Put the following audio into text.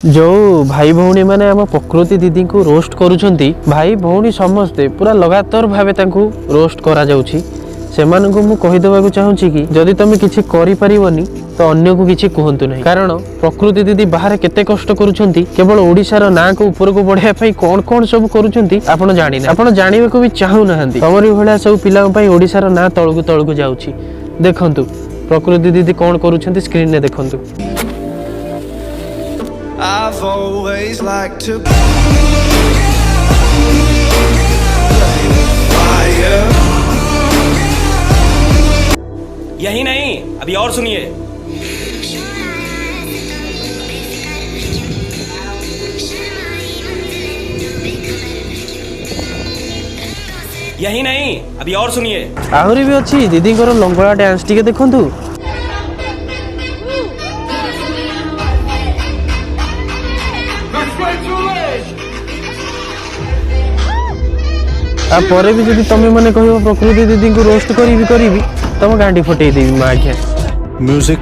जो भाई भौणी मैंने आम प्रकृति दीदी को रोस्ट करुछंती भाई भौणी समस्ते पूरा लगातार भावे तांको रोस्ट करा जाउछि सेमानंको मु कहि देबाकू चाहूछि कि जदि तमे किछि करि परिबनी तो अन्य को किछि कहंतु नहीं कारण प्रकृति दीदी बाहर केते कष्ट करुछंती केवल ओडिसा ना को ऊपर को बढ़िया पई कोन कोन सब करुछंती आपण जानि ना आपण जानिबा को भी चाहू नहंती तमरी भलिया सब पिला पई ओडिसा ना तळकु जाउछि देखंतु प्रकृति दीदी कोन करुछंती स्क्रीन ने देखंतु। I've always liked to fire. यही नहीं अभी और सुनिए। यही नहीं अभी और सुनिए। आहरी भी अच्छी दीदी को लंगड़ा डांस टिके देखंतु आ परे भी जदि तमे मने कहियो प्रकृति दीदी को रोस्ट करी भी तुम गांडी फटई देवी माँ आख्या म्यूजिक